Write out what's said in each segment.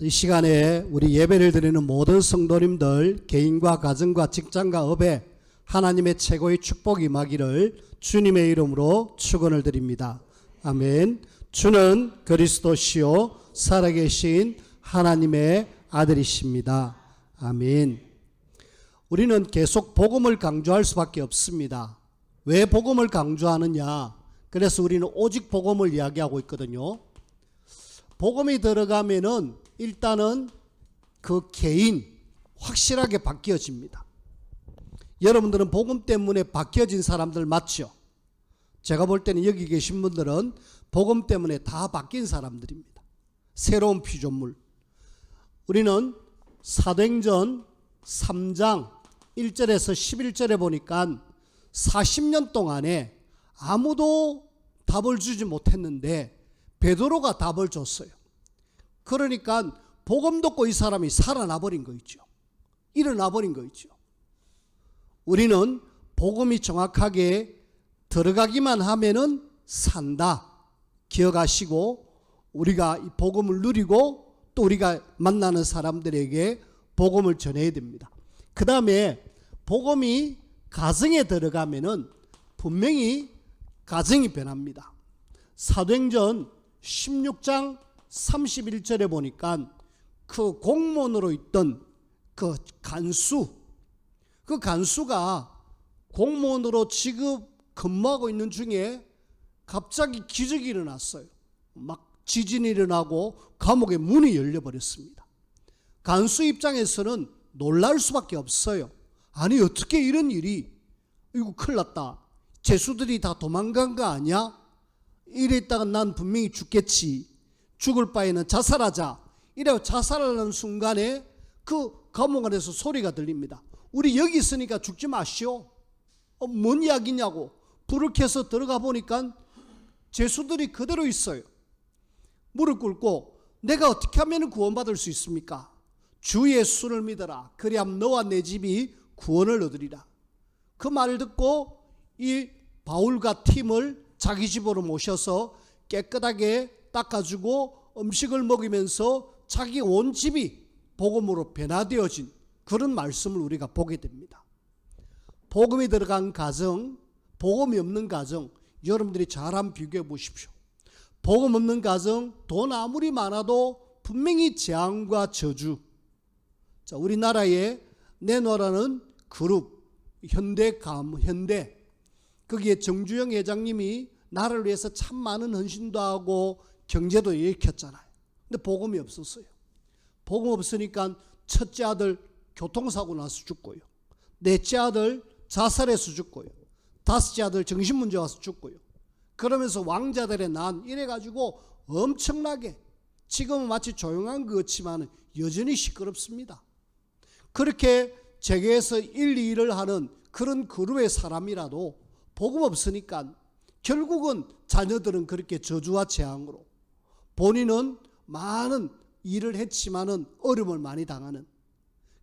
이 시간에 우리 예배를 드리는 모든 성도님들 개인과 가정과 직장과 업에 하나님의 최고의 축복이 임하기를 주님의 이름으로 축원을 드립니다. 아멘. 주는 그리스도시요 살아계신 하나님의 아들이십니다. 아멘. 우리는 계속 복음을 강조할 수밖에 없습니다. 왜 복음을 강조하느냐? 그래서 우리는 오직 복음을 이야기하고 있거든요. 복음이 들어가면은 일단은 그 개인 확실하게 바뀌어집니다. 여러분들은 복음 때문에 바뀌어진 사람들 맞죠? 제가 볼 때는 여기 계신 분들은 복음 때문에 다 바뀐 사람들입니다. 새로운 피조물. 우리는 사도행전 3장 1절에서 11절에 보니까 40년 동안에 아무도 답을 주지 못했는데 베드로가 답을 줬어요. 그러니까 복음 듣고 이 사람이 살아나 버린 거 있죠. 일어나 버린 거 있죠. 우리는 복음이 정확하게 들어가기만 하면은 산다. 기억하시고 우리가 이 복음을 누리고 또 우리가 만나는 사람들에게 복음을 전해야 됩니다. 그 다음에 복음이 가정에 들어가면은 분명히 가정이 변합니다. 사도행전 16장 31절에 보니까 그 공무원으로 있던 그 간수가 공무원으로 지금 근무하고 있는 중에 갑자기 기적이 일어났어요. 막 지진이 일어나고 감옥의 문이 열려버렸습니다. 간수 입장에서는 놀랄 수밖에 없어요. 아니 어떻게 이런 일이, 이거 큰일 났다. 죄수들이 다 도망간 거 아니야? 이랬다가 난 분명히 죽겠지. 죽을 바에는 자살하자. 이래 자살하는 순간에 그 감옥 안에서 소리가 들립니다. 우리 여기 있으니까 죽지 마시오. 뭔 이야기냐고. 불을 켜서 들어가 보니까 죄수들이 그대로 있어요. 무릎 꿇고 내가 어떻게 하면 구원받을 수 있습니까? 주 예수를 믿어라. 그리하면 너와 내 집이 구원을 얻으리라. 그 말을 듣고 이 바울과 팀을 자기 집으로 모셔서 깨끗하게 닦아주고 음식을 먹이면서 자기 온 집이 복음으로 변화되어진 그런 말씀을 우리가 보게 됩니다. 복음이 들어간 가정, 복음이 없는 가정, 여러분들이 잘 한번 비교해 보십시오. 복음 없는 가정, 돈 아무리 많아도 분명히 재앙과 저주. 자, 우리나라에 내노라는 그룹 현대, 거기에 정주영 회장님이 나라를 위해서 참 많은 헌신도 하고 경제도 일으켰잖아요. 근데 복음이 없었어요. 복음 없으니까 첫째 아들 교통사고 나서 죽고요. 넷째 아들 자살해서 죽고요. 다섯째 아들 정신문제 와서 죽고요. 그러면서 왕자들의 난 이래가지고 엄청나게 지금은 마치 조용한 것 같지만 여전히 시끄럽습니다. 그렇게 재계에서 1, 2를 하는 그런 그룹의 사람이라도 복음 없으니까 결국은 자녀들은 그렇게 저주와 재앙으로 본인은 많은 일을 했지만은 어려움을 많이 당하는.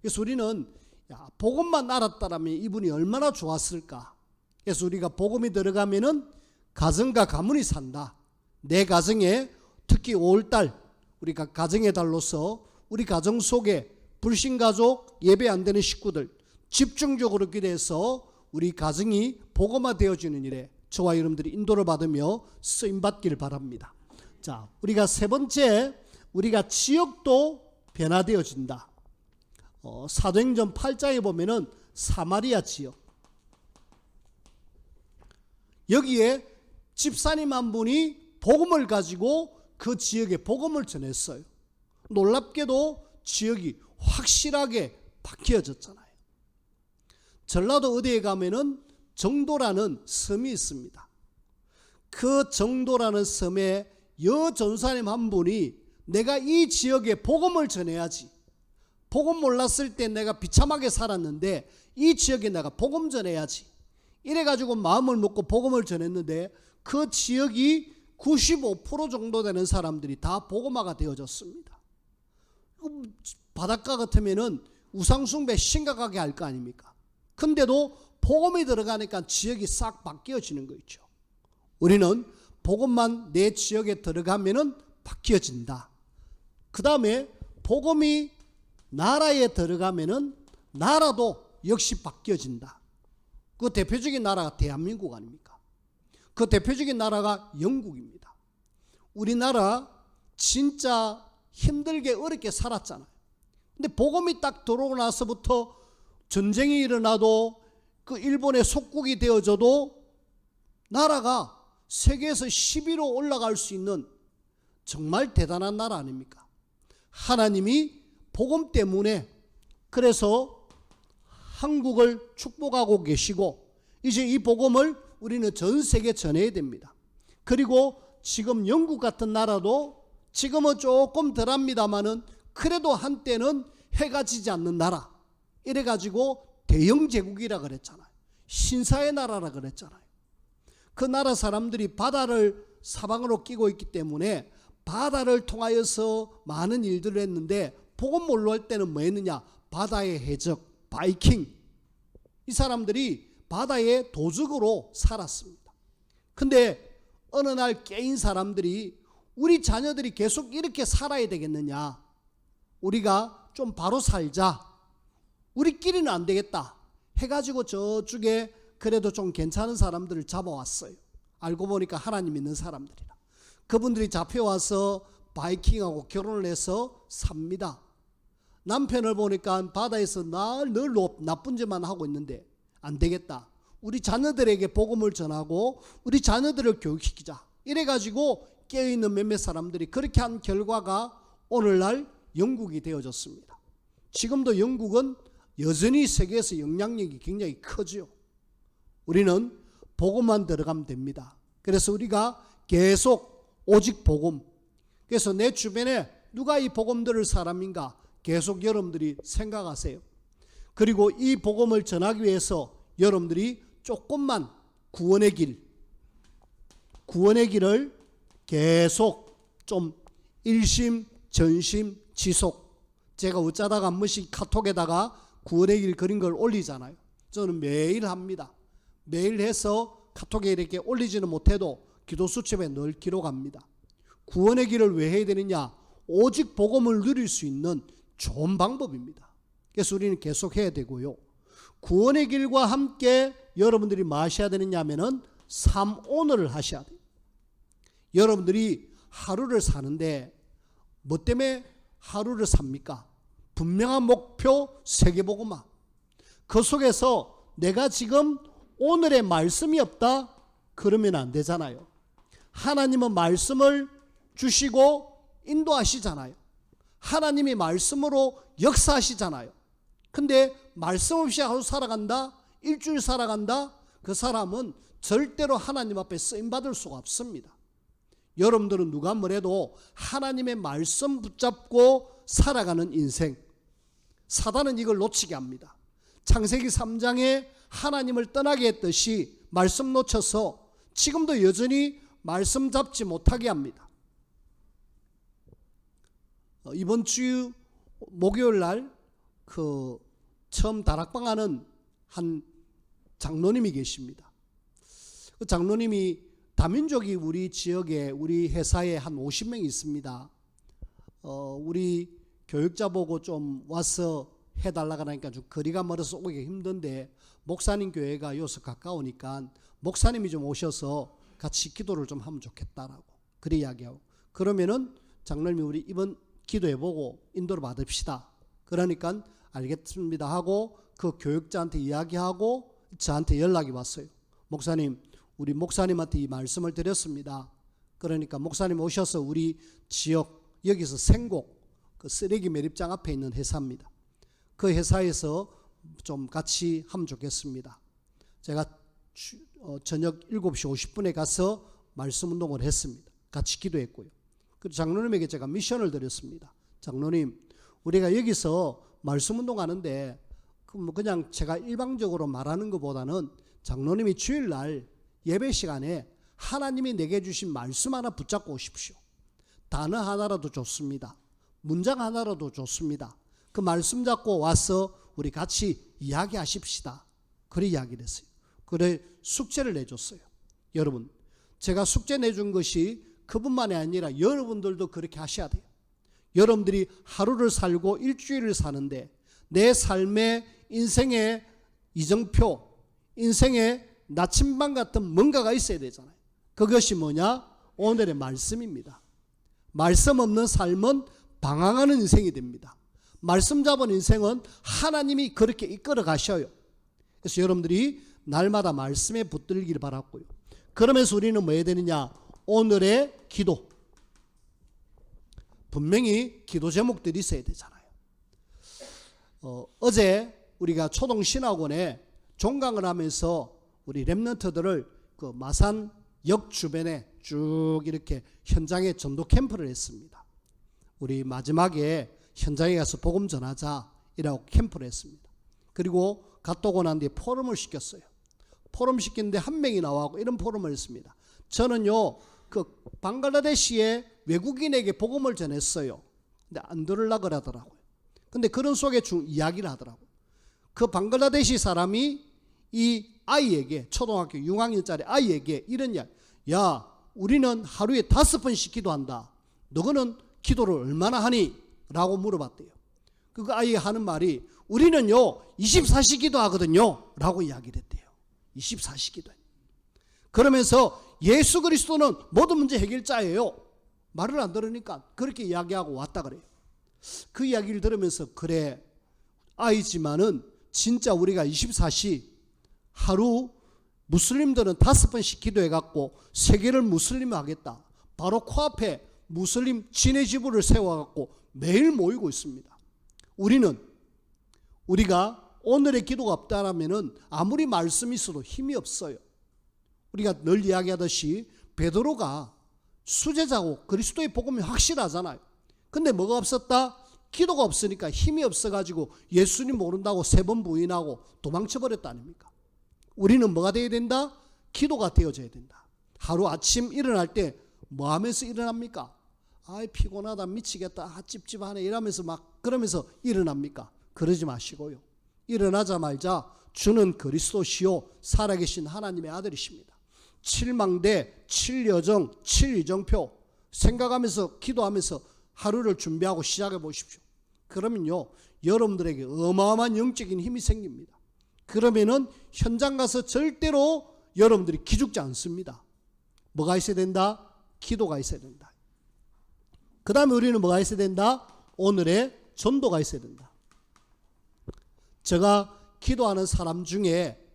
그래서 우리는 복음만 알았다라면 이분이 얼마나 좋았을까. 그래서 우리가 복음이 들어가면은 가정과 가문이 산다. 내 가정에 특히 5월달 우리가 가정의 달로서 우리 가정 속에 불신가족 예배 안 되는 식구들 집중적으로 기도해서 우리 가정이 복음화 되어지는 일에 저와 여러분들이 인도를 받으며 쓰임받기를 바랍니다. 자, 우리가 세 번째, 우리가 지역도 변화되어진다. 사도행전 8장에 보면은 사마리아 지역, 여기에 집사님 한 분이 복음을 가지고 그 지역에 복음을 전했어요. 놀랍게도 지역이 확실하게 바뀌어졌잖아요. 전라도 어디에 가면은 정도라는 섬이 있습니다. 그 정도라는 섬에 여전사님 한 분이 내가 이 지역에 복음을 전해야지. 복음 몰랐을 때 내가 비참하게 살았는데 이 지역에 내가 복음 전해야지. 이래가지고 마음을 먹고 복음을 전했는데 그 지역이 95% 정도 되는 사람들이 다 복음화가 되어졌습니다. 바닷가 같으면은 우상숭배 심각하게 할 거 아닙니까? 근데도 복음이 들어가니까 지역이 싹 바뀌어지는 거 있죠. 우리는 복음만 내 지역에 들어가면은 바뀌어진다. 그 다음에 복음이 나라에 들어가면은 나라도 역시 바뀌어진다. 그 대표적인 나라가 대한민국 아닙니까? 그 대표적인 나라가 영국입니다. 우리나라 진짜 힘들게 어렵게 살았잖아요. 근데 복음이 딱 들어오고 나서부터 전쟁이 일어나도 그 일본의 속국이 되어져도 나라가 세계에서 10위로 올라갈 수 있는 정말 대단한 나라 아닙니까? 하나님이 복음 때문에 그래서 한국을 축복하고 계시고 이제 이 복음을 우리는 전 세계에 전해야 됩니다. 그리고 지금 영국 같은 나라도 지금은 조금 덜합니다마는 그래도 한때는 해가 지지 않는 나라 이래가지고 대영 제국이라 그랬잖아요. 신사의 나라라 그랬잖아요. 그 나라 사람들이 바다를 사방으로 끼고 있기 때문에 바다를 통하여서 많은 일들을 했는데 복음 몰로 할 때는 뭐 했느냐? 바다의 해적, 바이킹 이 사람들이 바다의 도적으로 살았습니다. 근데 어느 날 깨인 사람들이 우리 자녀들이 계속 이렇게 살아야 되겠느냐? 우리가 좀 바로 살자. 우리끼리는 안 되겠다 해가지고 저쪽에 그래도 좀 괜찮은 사람들을 잡아왔어요. 알고 보니까 하나님 믿는 사람들이라. 그분들이 잡혀와서 바이킹하고 결혼을 해서 삽니다. 남편을 보니까 바다에서 늘 나쁜 짓만 하고 있는데 안 되겠다. 우리 자녀들에게 복음을 전하고 우리 자녀들을 교육시키자. 이래가지고 깨어있는 몇몇 사람들이 그렇게 한 결과가 오늘날 영국이 되어졌습니다. 지금도 영국은 여전히 세계에서 영향력이 굉장히 크죠. 우리는 복음만 들어가면 됩니다. 그래서 우리가 계속 오직 복음. 그래서 내 주변에 누가 이 복음 들을 사람인가 계속 여러분들이 생각하세요. 그리고 이 복음을 전하기 위해서 여러분들이 조금만 구원의 길을 계속 좀 일심 전심 지속. 제가 어쩌다가 한 번씩 카톡에다가 구원의 길 그린 걸 올리잖아요. 저는 매일 합니다. 매일 해서 카톡에 이렇게 올리지는 못해도 기도 수첩에 늘 기록합니다. 구원의 길을 왜 해야 되느냐? 오직 복음을 누릴 수 있는 좋은 방법입니다. 그래서 우리는 계속 해야 되고요. 구원의 길과 함께 여러분들이 뭐 하셔야 되느냐 하면은 삶오늘을 하셔야 돼요. 여러분들이 하루를 사는데 뭐 때문에 하루를 삽니까? 분명한 목표 세계복음화. 그 속에서 내가 지금 오늘의 말씀이 없다? 그러면 안 되잖아요. 하나님은 말씀을 주시고 인도하시잖아요. 하나님이 말씀으로 역사하시잖아요. 근데 말씀 없이 하루 살아간다? 일주일 살아간다? 그 사람은 절대로 하나님 앞에 쓰임받을 수가 없습니다. 여러분들은 누가 뭐래도 하나님의 말씀 붙잡고 살아가는 인생. 사단은 이걸 놓치게 합니다. 창세기 3장에 하나님을 떠나게 했듯이 말씀 놓쳐서 지금도 여전히 말씀 잡지 못하게 합니다. 이번 주 목요일 날 처음 다락방 하는 한 장로님이 계십니다. 그 장로님이 다민족이 우리 지역에 우리 회사에 한 50명 있습니다. 우리 교육자 보고 좀 와서 해달라고 하니까 좀 거리가 멀어서 오기 힘든데 목사님 교회가 여기서 가까우니까 목사님이 좀 오셔서 같이 기도를 좀 하면 좋겠다라고 그래 이야기하고 그러면은 장로님이 우리 이번 기도해보고 인도를 받읍시다. 그러니까 알겠습니다 하고 그 교육자한테 이야기하고 저한테 연락이 왔어요. 목사님, 우리 목사님한테 이 말씀을 드렸습니다. 그러니까 목사님 오셔서 우리 지역 여기서 생곡 그 쓰레기 매립장 앞에 있는 회사입니다. 그 회사에서 좀 같이 하면 좋겠습니다. 제가 저녁 7시 50분에 가서 말씀 운동을 했습니다. 같이 기도했고요. 그리고 장로님에게 제가 미션을 드렸습니다. 장로님, 우리가 여기서 말씀 운동하는데 그냥 제가 일방적으로 말하는 것보다는 장로님이 주일날 예배 시간에 하나님이 내게 주신 말씀 하나 붙잡고 오십시오. 단어 하나라도 좋습니다. 문장 하나라도 좋습니다. 그 말씀 잡고 와서 우리 같이 이야기하십시다. 그래 이야기를 했어요. 그래 숙제를 내줬어요. 여러분, 제가 숙제 내준 것이 그분만이 아니라 여러분들도 그렇게 하셔야 돼요. 여러분들이 하루를 살고 일주일을 사는데 내 삶의 인생의 이정표, 인생의 나침반 같은 뭔가가 있어야 되잖아요. 그것이 뭐냐? 오늘의 말씀입니다. 말씀 없는 삶은 방황하는 인생이 됩니다. 말씀 잡은 인생은 하나님이 그렇게 이끌어 가셔요. 그래서 여러분들이 날마다 말씀에 붙들기를 바랐고요. 그러면서 우리는 뭐 해야 되느냐? 오늘의 기도. 분명히 기도 제목들이 있어야 되잖아요. 어제 우리가 초동신학원에 종강을 하면서 우리 렘넌트들을 그 마산역 주변에 쭉 이렇게 현장에 전도 캠프를 했습니다. 우리 마지막에 현장에 가서 복음 전하자 이라고 캠프를 했습니다. 그리고 갔다 오고 난 뒤에 포럼을 시켰어요. 포럼 시키는데 한 명이 나와고 이런 포럼을 했습니다. 저는요 그 방글라데시의 외국인에게 복음을 전했어요. 근데 안 들으려고 그러더라고요. 근데 그런 속에 이야기를 하더라고요. 그 방글라데시 사람이 이 아이에게, 초등학교 6학년짜리 아이에게 이런 이야기, 야 우리는 하루에 5번씩 기도한다. 너는 기도를 얼마나 하니? 라고 물어봤대요. 그 아이가 하는 말이 우리는요 24시 기도하거든요 라고 이야기를 했대요. 24시 기도. 그러면서 예수 그리스도는 모든 문제 해결자예요. 말을 안 들으니까 그렇게 이야기하고 왔다 그래요. 그 이야기를 들으면서 그래 아이지만은 진짜 우리가 24시 하루 무슬림들은 5번씩 기도해갖고 세계를 무슬림 하겠다. 바로 코앞에 무슬림 지네지부를 세워갖고 매일 모이고 있습니다. 우리가 오늘의 기도가 없다라면은 아무리 말씀이 있어도 힘이 없어요. 우리가 늘 이야기하듯이 베드로가 수제자고 그리스도의 복음이 확실하잖아요. 근데 뭐가 없었다? 기도가 없으니까 힘이 없어가지고 예수님 모른다고 3번 부인하고 도망쳐버렸다 아닙니까? 우리는 뭐가 되어야 된다? 기도가 되어져야 된다. 하루 아침 일어날 때 뭐 하면서 일어납니까? 아이 피곤하다 미치겠다 찝찝하네 이러면서 막 그러면서 일어납니까? 그러지 마시고요. 일어나자마자 주는 그리스도시요 살아계신 하나님의 아들이십니다. 7망대 7여정 7이정표 생각하면서 기도하면서 하루를 준비하고 시작해 보십시오. 그러면요 여러분들에게 어마어마한 영적인 힘이 생깁니다. 그러면은 현장 가서 절대로 여러분들이 기죽지 않습니다. 뭐가 있어야 된다? 기도가 있어야 된다. 그 다음에 우리는 뭐가 있어야 된다? 오늘의 전도가 있어야 된다. 제가 기도하는 사람 중에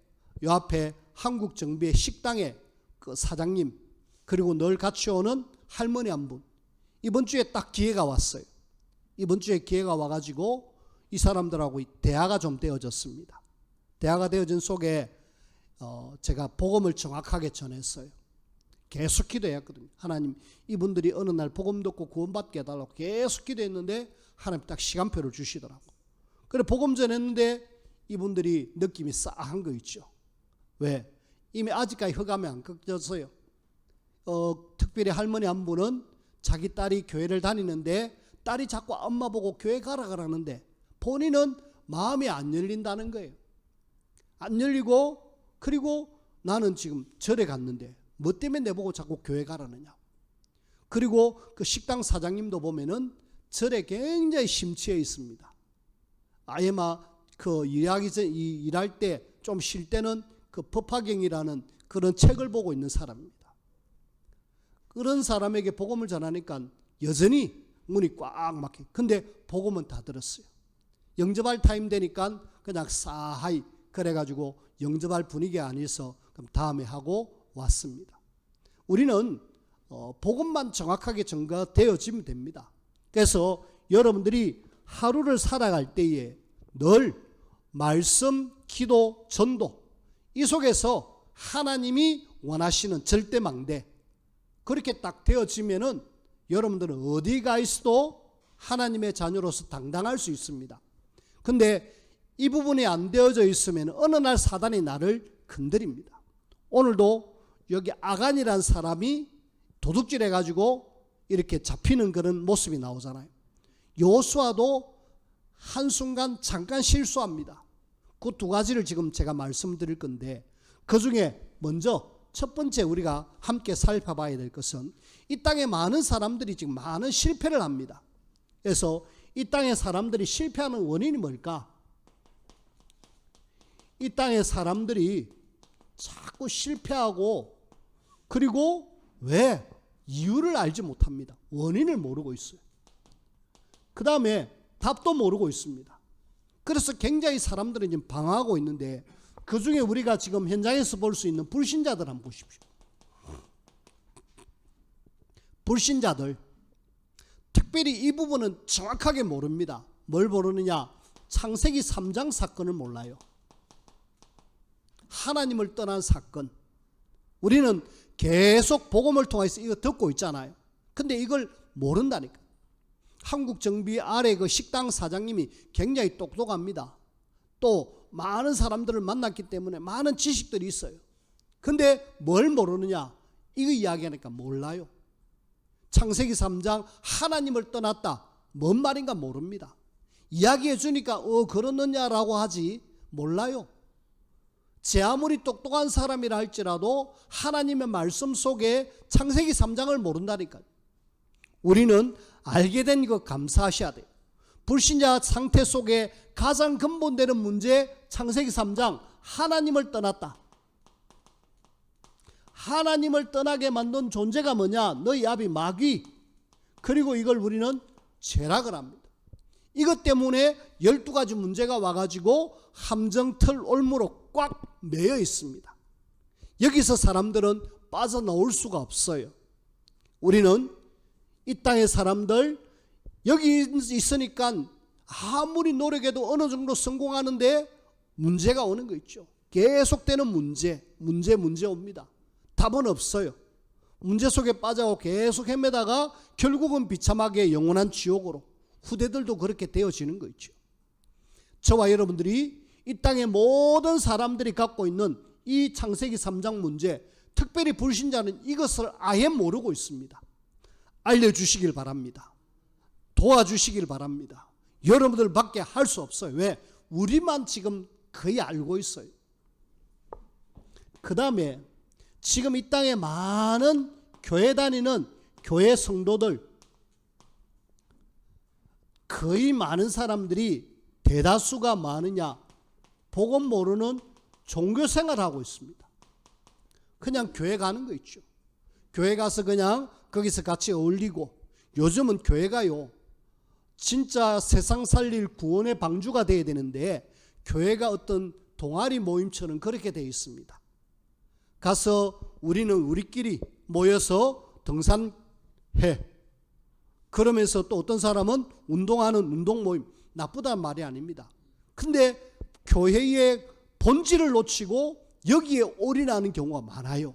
요 앞에 한국 정비의 식당의 그 사장님 그리고 늘 같이 오는 할머니 한 분 이번 주에 딱 기회가 왔어요. 이번 주에 기회가 와가지고 이 사람들하고 대화가 좀 되어졌습니다. 대화가 되어진 속에 제가 복음을 정확하게 전했어요. 계속 기도했거든요. 하나님 이분들이 어느 날 복음 듣고 구원받게 해달라고 계속 기도했는데 하나님 딱 시간표를 주시더라고. 그래 복음 전했는데 이분들이 느낌이 싸한 거 있죠. 왜? 이미 아직까지 흑암에 안 꺾였어요. 특별히 할머니 한 분은 자기 딸이 교회를 다니는데 딸이 자꾸 엄마 보고 교회 가라 그러는데 본인은 마음이 안 열린다는 거예요. 안 열리고 그리고 나는 지금 절에 갔는데 뭐 때문에 내보고 자꾸 교회 가라느냐. 그리고 그 식당 사장님도 보면은 절에 굉장히 심취해 있습니다. 아예 막 그 일할 때 좀 쉴 때는 그 법화경이라는 그런 책을 보고 있는 사람입니다. 그런 사람에게 복음을 전하니까 여전히 문이 꽉 막혀. 근데 복음은 다 들었어요. 영접할 타임 되니까 그냥 싸하이 그래가지고 영접할 분위기 안에서 그럼 다음에 하고 왔습니다. 우리는 복음만 정확하게 전가되어지면 됩니다. 그래서 여러분들이 하루를 살아갈 때에 늘 말씀, 기도, 전도 이 속에서 하나님이 원하시는 절대망대 그렇게 딱 되어지면은 여러분들은 어디 가 있어도 하나님의 자녀로서 당당할 수 있습니다. 근데 이 부분이 안 되어져 있으면 어느 날 사단이 나를 건드립니다. 오늘도 여기 아간이라는 사람이 도둑질해가지고 이렇게 잡히는 그런 모습이 나오잖아요. 여호수아도 한순간 잠깐 실수합니다. 그 두 가지를 지금 제가 말씀드릴 건데 그 중에 먼저 첫 번째 우리가 함께 살펴봐야 될 것은 이 땅에 많은 사람들이 지금 많은 실패를 합니다. 그래서 이 땅의 사람들이 실패하는 원인이 뭘까? 이 땅의 사람들이 자꾸 실패하고, 그리고 왜? 이유를 알지 못합니다. 원인을 모르고 있어요. 그 다음에 답도 모르고 있습니다. 그래서 굉장히 사람들은 지금 방황하고 있는데, 그 중에 우리가 지금 현장에서 볼 수 있는 불신자들 한번 보십시오. 불신자들, 특별히 이 부분은 정확하게 모릅니다. 뭘 모르느냐? 창세기 3장 사건을 몰라요. 하나님을 떠난 사건. 우리는 계속 복음을 통해서 이거 듣고 있잖아요. 근데 이걸 모른다니까. 한국 정비 아래 그 식당 사장님이 굉장히 똑똑합니다. 또 많은 사람들을 만났기 때문에 많은 지식들이 있어요. 근데 뭘 모르느냐? 이거 이야기하니까 몰라요. 창세기 3장 하나님을 떠났다. 뭔 말인가 모릅니다. 이야기해 주니까 그러느냐라고 하지 몰라요. 제 아무리 똑똑한 사람이라 할지라도 하나님의 말씀 속에 창세기 3장을 모른다니까요. 우리는 알게 된 것 감사하셔야 돼요. 불신자 상태 속에 가장 근본되는 문제, 창세기 3장 하나님을 떠났다. 하나님을 떠나게 만든 존재가 뭐냐? 너희 아비 마귀. 그리고 이걸 우리는 죄락을 합니다. 이것 때문에 12가지 문제가 와가지고 함정틀 올무로 꽉 매여 있습니다. 여기서 사람들은 빠져나올 수가 없어요. 우리는 이 땅의 사람들 여기 있으니까 아무리 노력해도 어느 정도 성공하는데 문제가 오는 거 있죠. 계속되는 문제 옵니다. 답은 없어요. 문제 속에 빠져고 계속 헤매다가 결국은 비참하게 영원한 지옥으로, 후대들도 그렇게 되어지는 거 있죠. 저와 여러분들이 이 땅의 모든 사람들이 갖고 있는 이 창세기 3장 문제, 특별히 불신자는 이것을 아예 모르고 있습니다. 알려주시길 바랍니다. 도와주시길 바랍니다. 여러분들밖에 할 수 없어요. 왜? 우리만 지금 거의 알고 있어요. 그 다음에 지금 이 땅에 많은 교회 다니는 교회 성도들, 거의 많은 사람들이 대다수가 많으냐? 복음 모르는 종교 생활하고 있습니다. 그냥 교회 가는 거 있죠. 교회 가서 그냥 거기서 같이 어울리고, 요즘은 교회가요 진짜 세상 살릴 구원의 방주가 돼야 되는데 교회가 어떤 동아리 모임처럼 그렇게 되어 있습니다. 가서 우리는 우리끼리 모여서 등산해. 그러면서 또 어떤 사람은 운동하는 운동 모임. 나쁘다는 말이 아닙니다. 근데 교회의 본질을 놓치고 여기에 올인하는 경우가 많아요.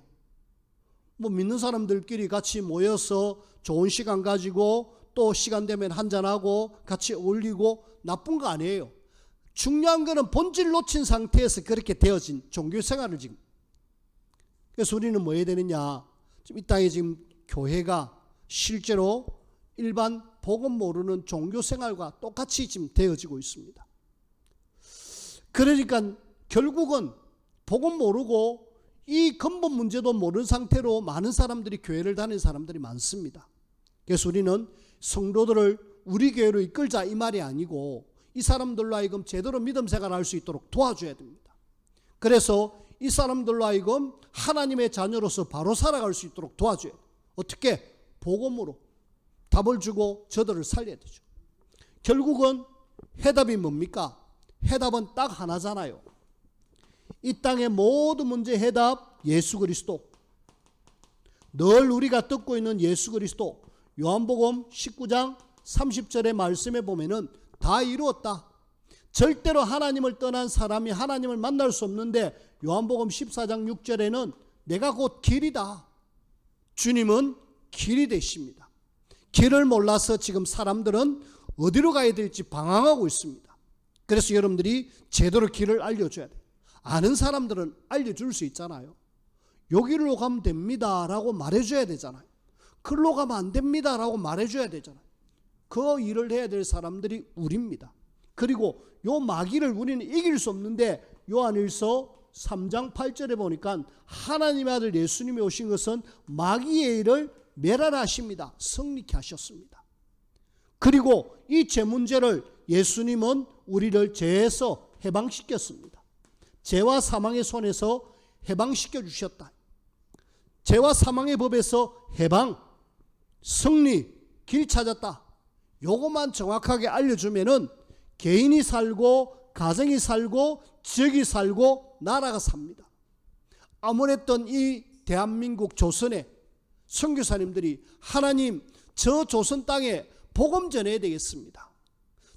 뭐 믿는 사람들끼리 같이 모여서 좋은 시간 가지고 또 시간 되면 한잔하고 같이 어울리고 나쁜 거 아니에요. 중요한 거는 본질 놓친 상태에서 그렇게 되어진 종교 생활을 지금. 그래서 우리는 뭐 해야 되느냐? 지금 이 땅에 지금 교회가 실제로 일반 복음 모르는 종교 생활과 똑같이 지금 되어지고 있습니다. 그러니까 결국은 복음 모르고 이 근본 문제도 모르는 상태로 많은 사람들이 교회를 다니는 사람들이 많습니다. 그래서 우리는 성도들을 우리 교회로 이끌자 이 말이 아니고 이 사람들로 하여금 제대로 믿음 생활할 수 있도록 도와줘야 됩니다. 그래서 이 사람들로 하여금 하나님의 자녀로서 바로 살아갈 수 있도록 도와줘야 돼요. 어떻게? 복음으로 답을 주고 저들을 살려야 되죠. 결국은 해답이 뭡니까? 해답은 딱 하나잖아요. 이 땅의 모든 문제 해답 예수 그리스도. 늘 우리가 듣고 있는 예수 그리스도. 요한복음 19장 30절의 말씀에 보면은 다 이루었다. 절대로 하나님을 떠난 사람이 하나님을 만날 수 없는데 요한복음 14장 6절에는 내가 곧 길이다. 주님은 길이 되십니다. 길을 몰라서 지금 사람들은 어디로 가야 될지 방황하고 있습니다. 그래서 여러분들이 제대로 길을 알려줘야 돼요. 아는 사람들은 알려줄 수 있잖아요. 여기로 가면 됩니다 라고 말해줘야 되잖아요. 글로 가면 안 됩니다 라고 말해줘야 되잖아요. 그 일을 해야 될 사람들이 우리입니다. 그리고 요 마귀를 우리는 이길 수 없는데 요한일서 3장 8절에 보니까 하나님의 아들 예수님이 오신 것은 마귀의 일을 멸하라 하십니다. 승리케 하셨습니다. 그리고 이 죄 문제를 예수님은 우리를 죄에서 해방시켰습니다. 죄와 사망의 손에서 해방시켜 주셨다. 죄와 사망의 법에서 해방, 승리, 길 찾았다. 요것만 정확하게 알려주면은 개인이 살고 가정이 살고 지역이 살고 나라가 삽니다. 아무랬던 이 대한민국 조선에 선교사님들이 하나님 저 조선 땅에 복음 전해야 되겠습니다.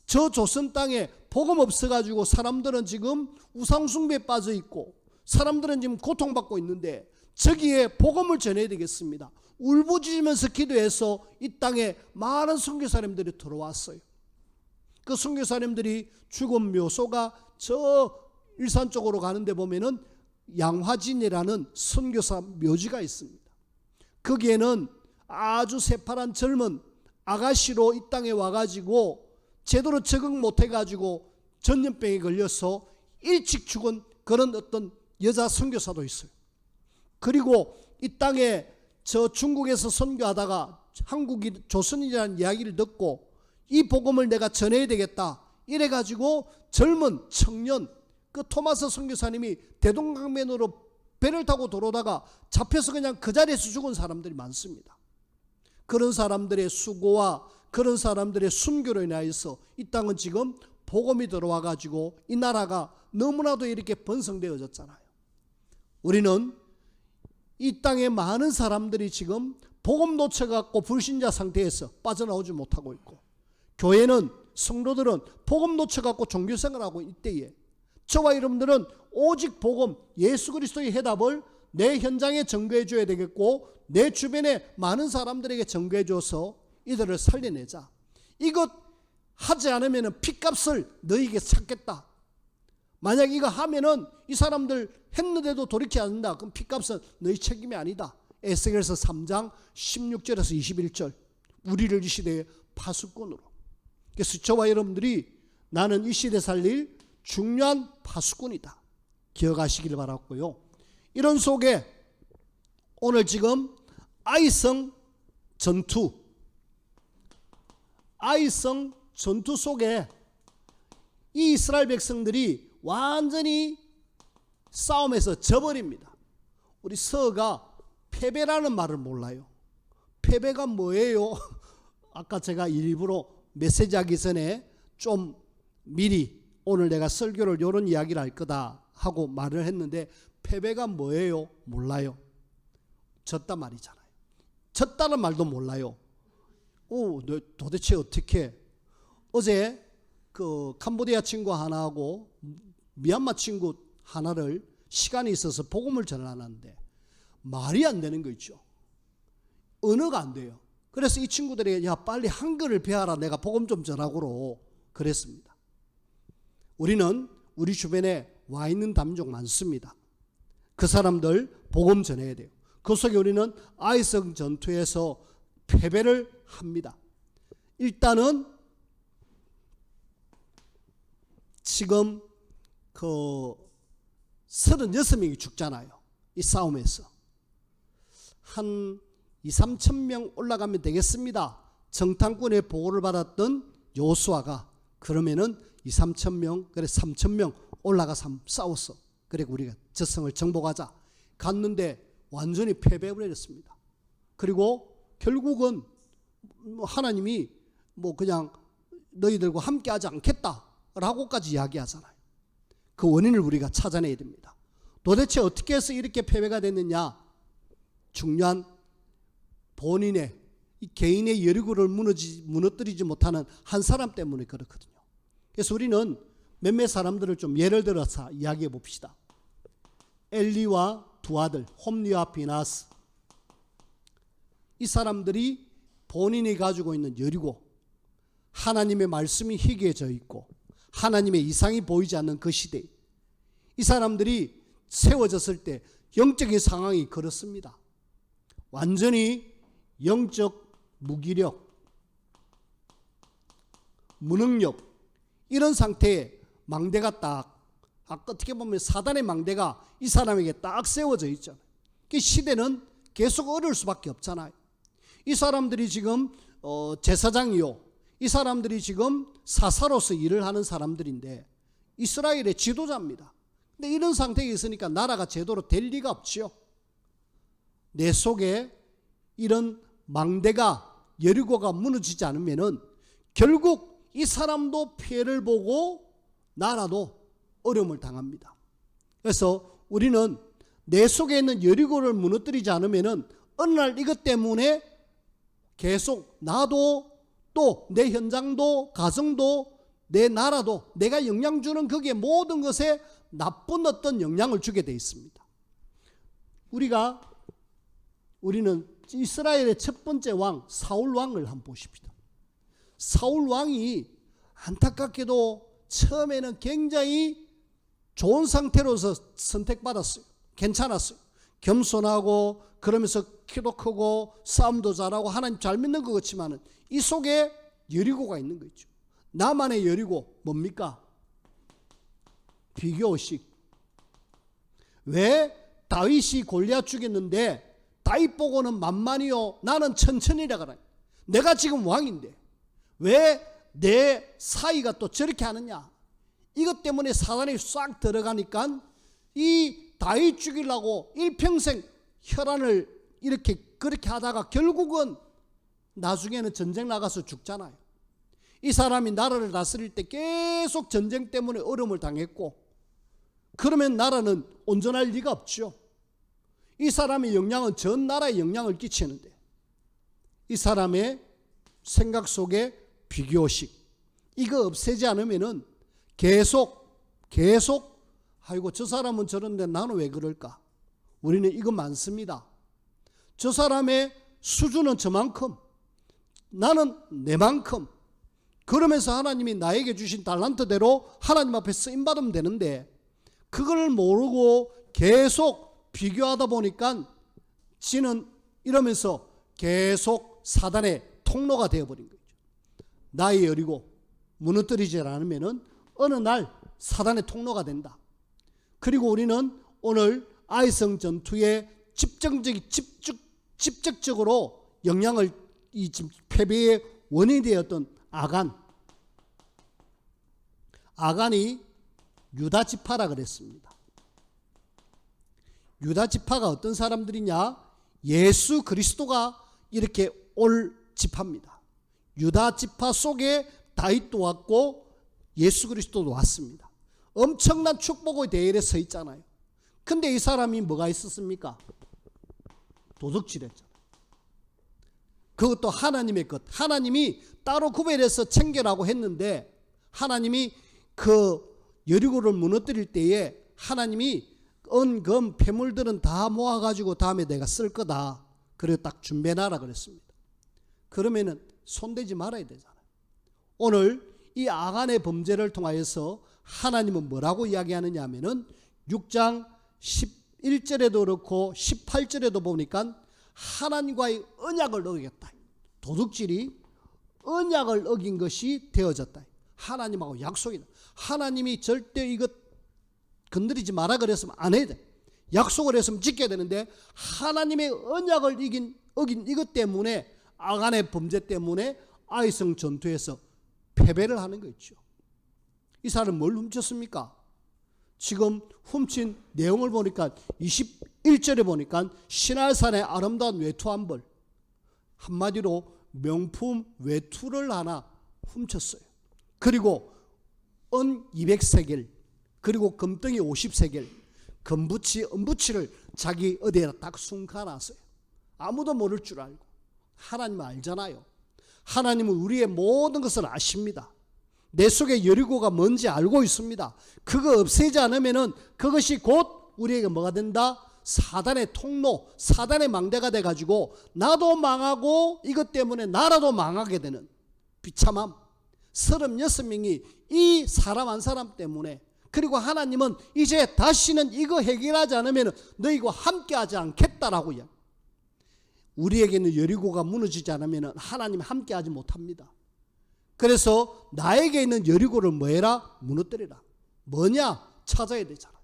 저 조선 땅에 복음 없어가지고 사람들은 지금 우상숭배에 빠져 있고 사람들은 지금 고통받고 있는데 저기에 복음을 전해야 되겠습니다. 울부짖으면서 기도해서 이 땅에 많은 선교사님들이 들어왔어요. 그 선교사님들이 죽은 묘소가 저 일산 쪽으로 가는데 보면은 양화진이라는 선교사 묘지가 있습니다. 거기에는 아주 새파란 젊은 아가씨로 이 땅에 와가지고 제대로 적응 못해가지고 전염병에 걸려서 일찍 죽은 그런 어떤 여자 선교사도 있어요. 그리고 이 땅에 저 중국에서 선교하다가 한국이 조선이라는 이야기를 듣고 이 복음을 내가 전해야 되겠다 이래가지고 젊은 청년 그 토마스 선교사님이 대동강변으로 배를 타고 들어오다가 잡혀서 그냥 그 자리에서 죽은 사람들이 많습니다. 그런 사람들의 수고와 그런 사람들의 순교로 인하여서 이 땅은 지금 복음이 들어와 가지고 이 나라가 너무나도 이렇게 번성되어졌잖아요. 우리는 이 땅에 많은 사람들이 지금 복음 놓쳐갖고 불신자 상태에서 빠져나오지 못하고 있고, 교회는 성도들은 복음 놓쳐갖고 종교생활하고 이때에 저와 여러분들은 오직 복음 예수 그리스도의 해답을 내 현장에 전거해 줘야 되겠고 내 주변에 많은 사람들에게 전거해 줘서 이들을 살려내자. 이것 하지 않으면 핏값을 너희에게 찾겠다. 만약 이거 하면은 이 사람들 했는데도 돌이키지 않는다. 그럼 핏값은 너희 책임이 아니다. 에스겔서 3장 16절에서 21절. 우리를 이 시대의 파수꾼으로. 그래서 저와 여러분들이 나는 이 시대 살릴 중요한 파수꾼이다. 기억하시길 바랐고요. 이런 속에 오늘 지금 아이성 전투 속에 이 이스라엘 백성들이 완전히 싸움에서 져버립니다. 우리 서가 패배라는 말을 몰라요. 패배가 뭐예요? 아까 제가 일부러 메시지 하기 전에 좀 미리 오늘 내가 설교를 이런 이야기를 할 거다 하고 말을 했는데 패배가 뭐예요? 몰라요. 졌다 말이잖아요. 졌다는 말도 몰라요. 도대체 어떻게? 어제 그 캄보디아 친구 하나하고 미얀마 친구 하나를 시간이 있어서 복음을 전하는데 말이 안 되는 거 있죠. 언어가 안 돼요. 그래서 이 친구들에게 야 빨리 한글을 배워라 내가 복음 좀 전하고로 그랬습니다. 우리는 우리 주변에 와 있는 담족 많습니다. 그 사람들 복음 전해야 돼요. 그 속에 우리는 아이성 전투에서 패배를 합니다. 일단은 지금 그 36명이 죽잖아요. 이 싸움에서. 한 2-3천 명 올라가면 되겠습니다. 정탐꾼의 보고를 받았던 요수아가 그러면은 2-3천 명, 그래 3천 명 올라가서 싸웠어. 그래 우리가 저성을 정복하자. 갔는데 완전히 패배해버렸습니다. 그리고 결국은 하나님이 뭐 그냥 너희들과 함께하지 않겠다라고까지 이야기하잖아요. 그 원인을 우리가 찾아내야 됩니다. 도대체 어떻게 해서 이렇게 패배가 됐느냐? 중요한 본인의 이 개인의 여리고를 무너뜨리지 못하는 한 사람 때문에 그렇거든요. 그래서 우리는 몇몇 사람들을 좀 예를 들어서 이야기해 봅시다. 엘리와 두 아들 홈리와 비나스, 이 사람들이 본인이 가지고 있는 여리고, 하나님의 말씀이 희귀해져 있고 하나님의 이상이 보이지 않는 그 시대에 이 사람들이 세워졌을 때 영적인 상황이 그렇습니다. 완전히 영적 무기력, 무능력, 이런 상태에 망대가 딱, 어떻게 보면 사단의 망대가 이 사람에게 딱 세워져 있잖아요. 그 시대는 계속 어려울 수밖에 없잖아요. 이 사람들이 지금 제사장이요, 이 사람들이 지금 사사로서 일을 하는 사람들인데 이스라엘의 지도자입니다. 근데 이런 상태에 있으니까 나라가 제대로 될 리가 없지요. 내 속에 이런 망대가 여리고가 무너지지 않으면은 결국 이 사람도 피해를 보고 나라도 어려움을 당합니다. 그래서 우리는 내 속에 있는 여리고를 무너뜨리지 않으면은 어느 날 이것 때문에 계속 나도 또 내 현장도 가정도 내 나라도 내가 영향 주는 거기에 모든 것에 나쁜 어떤 영향을 주게 되어 있습니다. 우리는 이스라엘의 첫 번째 왕 사울 왕을 한번 보십시다. 사울 왕이 안타깝게도 처음에는 굉장히 좋은 상태로서 선택받았어요. 괜찮았어요. 겸손하고 그러면서 키도 크고 싸움도 잘하고 하나님 잘 믿는 것 같지만은 이 속에 여리고가 있는 거 있죠. 나만의 여리고 뭡니까? 비교의식. 왜 다윗이 골리앗 죽였는데 다윗 보고는 만만이요 나는 천천히라 그래. 내가 지금 왕인데 왜 내 사이가 또 저렇게 하느냐. 이것 때문에 사단이 싹 들어가니까 이 다윗 죽이려고 일평생 혈안을 이렇게 그렇게 하다가 결국은 나중에는 전쟁 나가서 죽잖아요. 이 사람이 나라를 다스릴 때 계속 전쟁 때문에 어려움을 당했고 그러면 나라는 온전할 리가 없죠. 이 사람의 영향은 전 나라에 영향을 끼치는데 이 사람의 생각 속에 비교식 이거 없애지 않으면은 계속 아이고 저 사람은 저런데 나는 왜 그럴까? 우리는 이거 많습니다. 저 사람의 수준은 저만큼 나는 내만큼 그러면서 하나님이 나에게 주신 달란트대로 하나님 앞에 쓰임받으면 되는데 그걸 모르고 계속 비교하다 보니까 지는 이러면서 계속 사단의 통로가 되어버린 거죠. 나의 여리고 무너뜨리지 않으면 어느 날 사단의 통로가 된다. 그리고 우리는 오늘 아이성 전투에 직접적으로 영향을 이 패배의 원인이 되었던 아간이 유다 지파라 그랬습니다. 유다 지파가 어떤 사람들이냐? 예수 그리스도가 이렇게 올 지파입니다. 유다 지파 속에 다윗도 왔고 예수 그리스도도 왔습니다. 엄청난 축복의 대열에 서 있잖아요. 근데 이 사람이 뭐가 있었습니까? 도둑질했잖아요. 그것도 하나님의 것. 하나님이 따로 구별해서 챙겨라고 했는데 하나님이 그 여리고를 무너뜨릴 때에 하나님이 은금 폐물들은 다 모아가지고 다음에 내가 쓸 거다. 그래 딱 준비해놔라 그랬습니다. 그러면은 손대지 말아야 되잖아요. 오늘 이 아간의 범죄를 통하여서 하나님은 뭐라고 이야기하느냐 하면은 6장 11절에도 그렇고 18절에도 보니까 하나님과의 언약을 어겼다. 도둑질이 언약을 어긴 것이 되어졌다. 하나님하고 약속이다. 하나님이 절대 이것 건드리지 마라 그랬으면 안 해야 돼. 약속을 했으면 지켜야 되는데 하나님의 언약을 어긴 이것 때문에 아간의 범죄 때문에 아이성 전투에서 패배를 하는 거 있죠. 이 사람은 뭘 훔쳤습니까? 지금 훔친 내용을 보니까 21절에 보니까 시날산의 아름다운 외투 한 벌, 한마디로 명품 외투를 하나 훔쳤어요. 그리고 은 200세겔, 그리고 금덩이 50세겔, 은부치를 자기 어디에다 딱 숨겨놨어요. 아무도 모를 줄 알고. 하나님은 알잖아요. 하나님은 우리의 모든 것을 아십니다. 내 속에 여리고가 뭔지 알고 있습니다. 그거 없애지 않으면은 그것이 곧 우리에게 뭐가 된다? 사단의 통로, 사단의 망대가 돼가지고 나도 망하고 이것 때문에 나라도 망하게 되는 비참함. 36명이 이 사람 한 사람 때문에, 그리고 하나님은 이제 다시는 이거 해결하지 않으면 너희와 함께하지 않겠다라고 이야기. 우리에게는 여리고가 무너지지 않으면 하나님 함께하지 못합니다. 그래서 나에게 있는 여리고를 뭐해라? 무너뜨리라. 뭐냐? 찾아야 되잖아.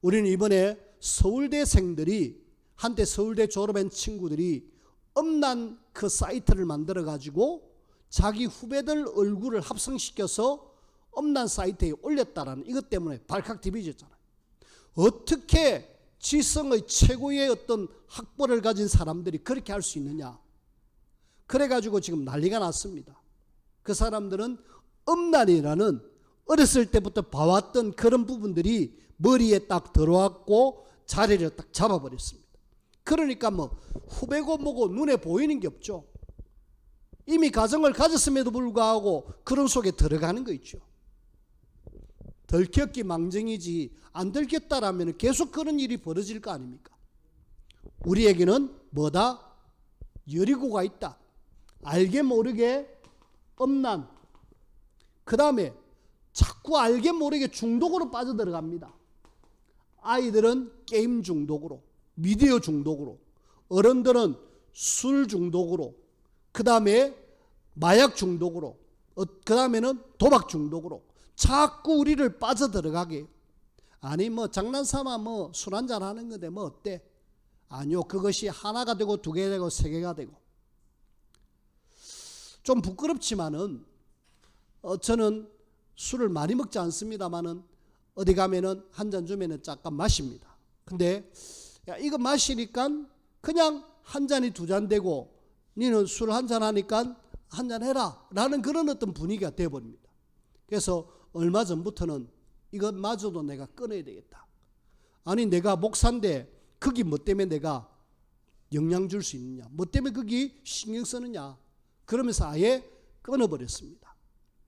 우리는 이번에 서울대생들이, 한때 서울대 졸업한 친구들이 엄난 그 사이트를 만들어 가지고 자기 후배들 얼굴을 합성시켜서 엄난 사이트에 올렸다라는 이것 때문에 발칵 뒤집어졌잖아요. 어떻게 지성의 최고의 어떤 학벌을 가진 사람들이 그렇게 할 수 있느냐. 그래가지고 지금 난리가 났습니다. 그 사람들은 엄난이라는 어렸을 때부터 봐왔던 그런 부분들이 머리에 딱 들어왔고 자리를 딱 잡아버렸습니다. 그러니까 뭐 후배고 뭐고 눈에 보이는 게 없죠. 이미 가정을 가졌음에도 불구하고 그런 속에 들어가는 거 있죠. 들켰기 망정이지 안 들켰다라면 계속 그런 일이 벌어질 거 아닙니까? 우리에게는 뭐다? 여리고가 있다. 알게 모르게 엄난. 그 다음에 자꾸 알게 모르게 중독으로 빠져들어갑니다. 아이들은 게임 중독으로, 미디어 중독으로, 어른들은 술 중독으로, 그 다음에 마약 중독으로, 그 다음에는 도박 중독으로 자꾸 우리를 빠져들어가게 해요. 아니 뭐 장난삼아 뭐 술 한잔 하는 건데 뭐 어때? 아니요, 그것이 하나가 되고 두 개 되고 세 개가 되고. 좀 부끄럽지만은 저는 술을 많이 먹지 않습니다만은 어디 가면은 한 잔 주면은 잠깐 마십니다. 근데 야 이거 마시니까 그냥 한 잔이 두 잔 되고 니는 술 한 잔 하니까 한 잔 해라 라는 그런 어떤 분위기가 되어버립니다. 그래서 얼마 전부터는 이것마저도 내가 끊어야 되겠다. 아니 내가 목사인데 거기 뭐 때문에 내가 영향 줄 수 있느냐, 뭐 때문에 거기 신경 쓰느냐, 그러면서 아예 끊어버렸습니다.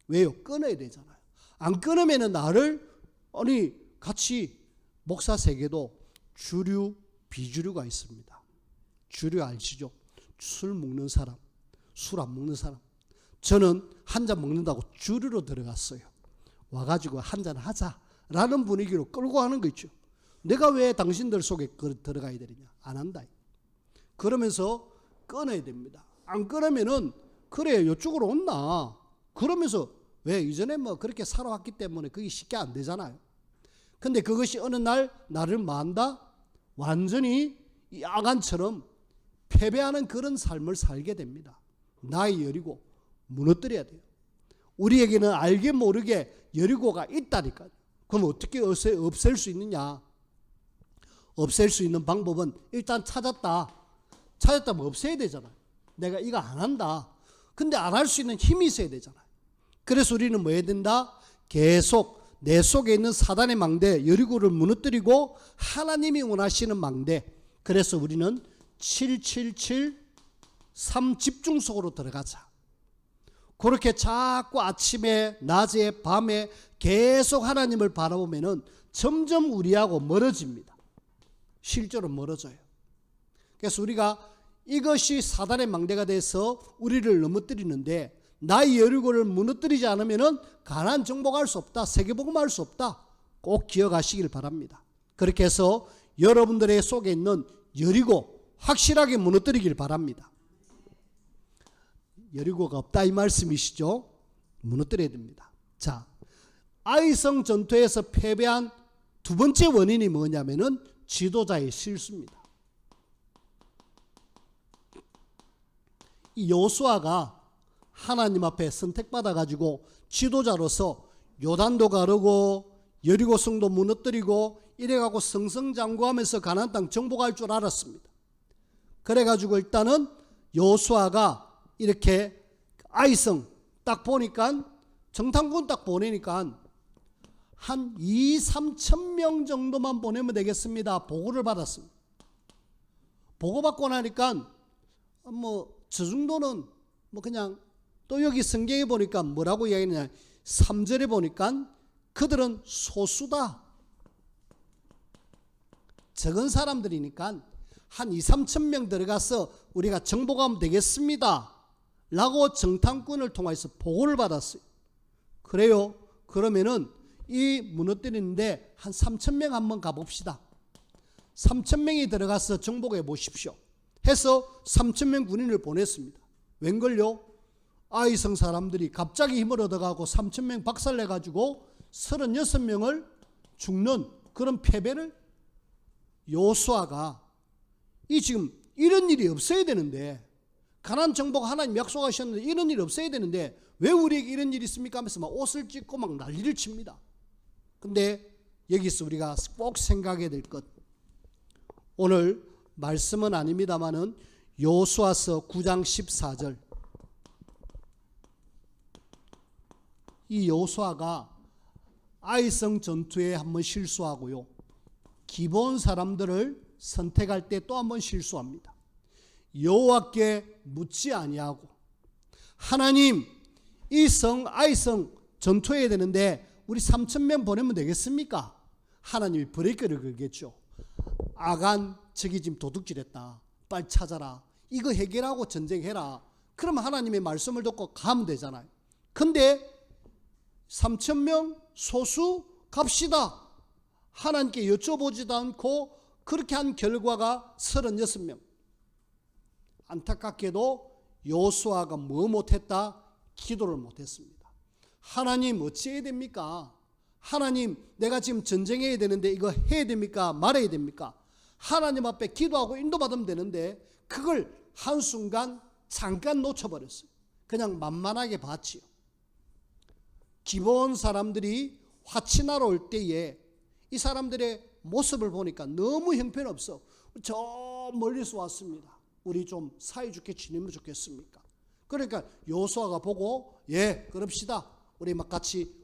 왜요? 끊어야 되잖아요. 안 끊으면 나를 아니 같이 목사 세계도 주류 비주류가 있습니다. 주류 아시죠? 술 먹는 사람, 술 안 먹는 사람. 저는 한 잔 먹는다고 주류로 들어갔어요. 와가지고 한 잔 하자라는 분위기로 끌고 가는 거 있죠. 내가 왜 당신들 속에 들어가야 되느냐? 안 한다. 그러면서 끊어야 됩니다. 안 끊으면은 그래 이쪽으로 온나. 그러면서 왜 이전에 뭐 그렇게 살아왔기 때문에 그게 쉽게 안 되잖아요. 근데 그것이 어느 날 나를 만다 완전히 야간처럼 패배하는 그런 삶을 살게 됩니다. 나의 여리고 무너뜨려야 돼요. 우리에게는 알게 모르게 여리고가 있다니까요. 그럼 어떻게 없앨 수 있느냐? 없앨 수 있는 방법은 일단 찾았다면 없애야 되잖아요. 내가 이거 안 한다. 근데 안 할 수 있는 힘이 있어야 되잖아요. 그래서 우리는 뭐 해야 된다? 계속 내 속에 있는 사단의 망대 여리고를 무너뜨리고 하나님이 원하시는 망대. 그래서 우리는 777 3 집중 속으로 들어가자. 그렇게 자꾸 아침에 낮에 밤에 계속 하나님을 바라보면은 점점 우리하고 멀어집니다. 실제로 멀어져요. 그래서 우리가 이것이 사단의 망대가 돼서 우리를 넘어뜨리는데 나의 여리고를 무너뜨리지 않으면은 가나안 정복할 수 없다. 세계복음할 수 없다. 꼭 기억하시길 바랍니다. 그렇게 해서 여러분들의 속에 있는 여리고 확실하게 무너뜨리길 바랍니다. 여리고가 없다 이 말씀이시죠? 무너뜨려야 됩니다. 자, 아이성 전투에서 패배한 두 번째 원인이 뭐냐면은 지도자의 실수입니다. 이 여호수아가 하나님 앞에 선택받아 가지고 지도자로서 요단도 가르고 여리고 성도 무너뜨리고 이래가고 승승장구하면서 가나안 땅 정복할 줄 알았습니다. 그래가지고 일단은 여호수아가 이렇게 아이성 딱 보니까 정탐군 딱 보내니까 한 2-3천 명 정도만 보내면 되겠습니다. 보고를 받았습니다. 보고받고 나니까 뭐 저 정도는 뭐 그냥 또 여기 성경에 보니까 뭐라고 이야기하느냐 3절에 보니까 그들은 소수다. 적은 사람들이니까 한 2-3천 명 들어가서 우리가 정복하면 되겠습니다 라고 정탐꾼을 통해서 보고를 받았어요. 그래요? 그러면은 이 무너뜨리는데 한 3천 명 한번 가봅시다. 3천 명이 들어가서 정복해 보십시오 해서 3천 명 군인을 보냈습니다. 웬걸요? 아이성 사람들이 갑자기 힘을 얻어가고 3천 명 박살내가지고 36명을 죽는 그런 패배를 여호수아가 이 지금 이런 일이 없어야 되는데 가나안 정복 하나님 약속하셨는데 이런 일이 없어야 되는데 왜 우리에게 이런 일이 있습니까 하면서 막 옷을 찢고 막 난리를 칩니다. 근데 여기서 우리가 꼭 생각해야 될 것, 오늘 말씀은 아닙니다마는 여호수아서 9장 14절, 이 여호수아가 아이성 전투에 한번 실수하고요, 기본 사람들을 선택할 때 또 한번 실수합니다. 여호와께 묻지 아니하고, 하나님 이 성 아이성 전투해야 되는데 우리 3,000명 보내면 되겠습니까? 하나님이 브레이크를 걸겠죠. 아간 저기 지금 도둑질했다, 빨리 찾아라, 이거 해결하고 전쟁해라. 그럼 하나님의 말씀을 듣고 가면 되잖아요. 근데 3,000명 소수 갑시다, 하나님께 여쭤보지도 않고 그렇게 한 결과가 36명. 안타깝게도 여호수아가 뭐 못했다? 기도를 못했습니다. 하나님 어찌해야 됩니까? 하나님 내가 지금 전쟁해야 되는데 이거 해야 됩니까? 말해야 됩니까? 하나님 앞에 기도하고 인도받으면 되는데 그걸 한순간 잠깐 놓쳐버렸어요. 그냥 만만하게 봤지요. 기본 사람들이 화친하러 올 때에 이 사람들의 모습을 보니까 너무 형편없어. 저 멀리서 왔습니다. 우리 좀 사이좋게 지내면 좋겠습니까? 그러니까 여호수아가 보고, 예, 그럽시다. 우리 막 같이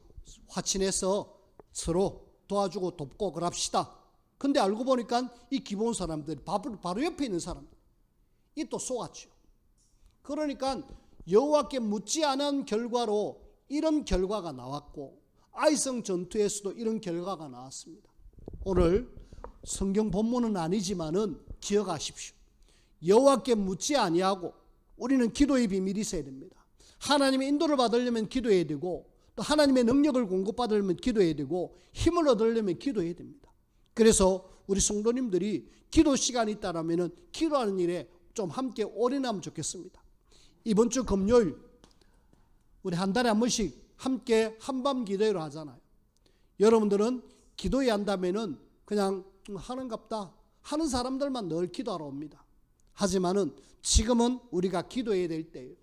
화친해서 서로 도와주고 돕고 그럽시다. 근데 알고 보니까 이 기본 사람들이 바로 옆에 있는 사람들, 이 또 속았죠. 그러니까 여호와께 묻지 않은 결과로 이런 결과가 나왔고, 아이성 전투에서도 이런 결과가 나왔습니다. 오늘 성경 본문은 아니지만은 기억하십시오. 여호와께 묻지 아니하고, 우리는 기도의 비밀이 있어야 됩니다. 하나님의 인도를 받으려면 기도해야 되고, 또 하나님의 능력을 공급받으려면 기도해야 되고, 힘을 얻으려면 기도해야 됩니다. 그래서 우리 성도님들이 기도 시간이 있다라면은 기도하는 일에 좀 함께 올인하면 좋겠습니다. 이번 주 금요일 우리 한 달에 한 번씩 함께 한밤 기도회를 하잖아요. 여러분들은 기도회 한다면은 그냥 하는갑다 하는 사람들만 늘 기도하러 옵니다. 하지만은 지금은 우리가 기도해야 될 때예요.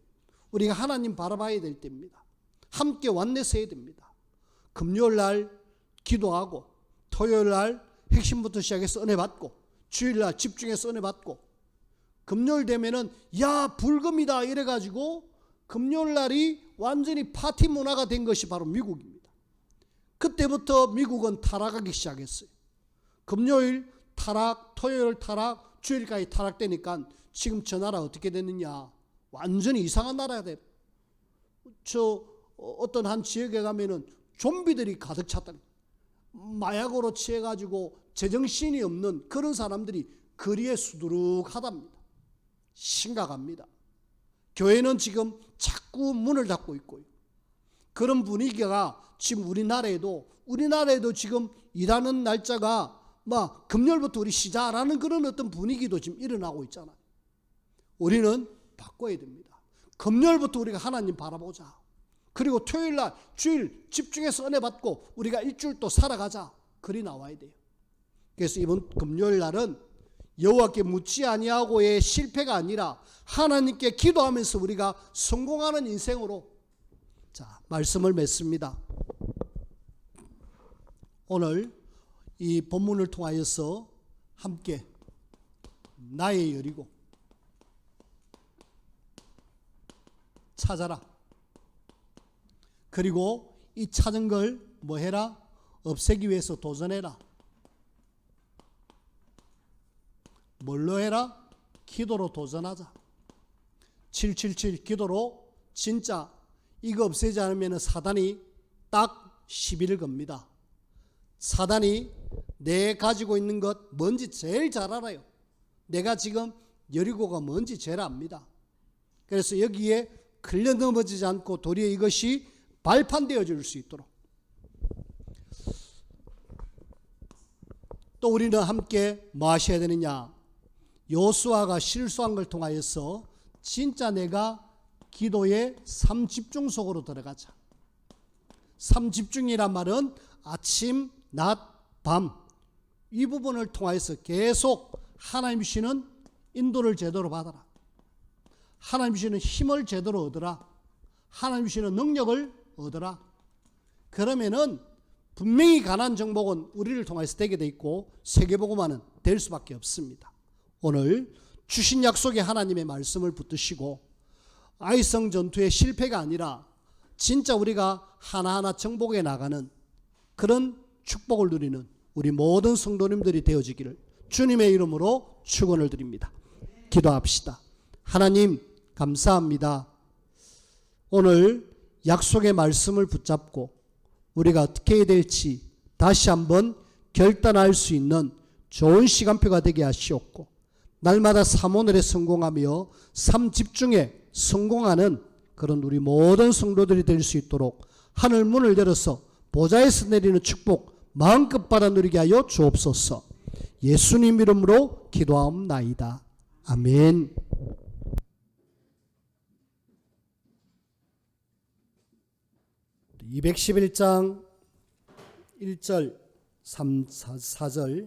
우리가 하나님 바라봐야 될 때입니다. 함께 완내서 해야 됩니다. 금요일 날 기도하고, 토요일 날 핵심부터 시작해서 은혜 받고, 주일 날 집중해서 은혜 받고, 금요일 되면은 야 불금이다 이래가지고 금요일 날이 완전히 파티 문화가 된 것이 바로 미국입니다. 그때부터 미국은 타락하기 시작했어요. 금요일 타락, 토요일 타락, 주일까지 타락되니까 지금 저 나라 어떻게 됐느냐, 완전히 이상한 나라가 돼요. 어떤 한 지역에 가면은 좀비들이 가득 찼다. 마약으로 취해가지고 제정신이 없는 그런 사람들이 거리에 수두룩하답니다. 심각합니다. 교회는 지금 자꾸 문을 닫고 있고요. 그런 분위기가 지금 우리나라에도 지금 일하는 날짜가 막 금요일부터 우리 시작하라는 그런 어떤 분위기도 지금 일어나고 있잖아요. 우리는 바꿔야 됩니다. 금요일부터 우리가 하나님 바라보자. 그리고 토요일 날 주일 집중해서 은혜 받고 우리가 일주일 또 살아가자. 글이 나와야 돼요. 그래서 이번 금요일 날은 여호와께 묻지 아니하고의 실패가 아니라 하나님께 기도하면서 우리가 성공하는 인생으로, 자, 말씀을 맺습니다. 오늘 이 본문을 통하여서 함께 나의 여리고 찾아라. 그리고 이 찾은 걸 뭐 해라? 없애기 위해서 도전해라. 뭘로 해라? 기도로 도전하자. 777 기도로 진짜 이거 없애지 않으면 사단이 딱 시비를 겁니다. 사단이 내 가지고 있는 것 뭔지 제일 잘 알아요. 내가 지금 여리고가 뭔지 제일 압니다. 그래서 여기에 걸려 넘어지지 않고 도리어 이것이 발판되어 줄 수 있도록, 또 우리는 함께 뭐 하셔야 되느냐? 여호수아가 실수한 걸 통하여서 진짜 내가 기도의 3집중 속으로 들어가자. 3집중이란 말은 아침, 낮, 밤, 이 부분을 통하여서 계속 하나님 주시는 인도를 제대로 받아라. 하나님 주시는 힘을 제대로 얻어라. 하나님 주시는 능력을 얻어라. 그러면은 분명히 가나안 정복은 우리를 통해서 되게 돼 있고 세계복음화는 될 수밖에 없습니다. 오늘 주신 약속의 하나님의 말씀을 붙드시고 아이성 전투의 실패가 아니라 진짜 우리가 하나하나 정복해 나가는 그런 축복을 누리는 우리 모든 성도님들이 되어지기를 주님의 이름으로 축원을 드립니다. 기도합시다. 하나님 감사합니다. 오늘 약속의 말씀을 붙잡고 우리가 어떻게 해야 될지 다시 한번 결단할 수 있는 좋은 시간표가 되게 하시옵고 날마다 삶오늘에 성공하며 삶 집중에 성공하는 그런 우리 모든 성도들이 될 수 있도록 하늘 문을 열어서 보좌에서 내리는 축복 마음껏 받아 누리게 하여 주옵소서. 예수님 이름으로 기도하옵나이다. 아멘. 211장 1절 3, 4절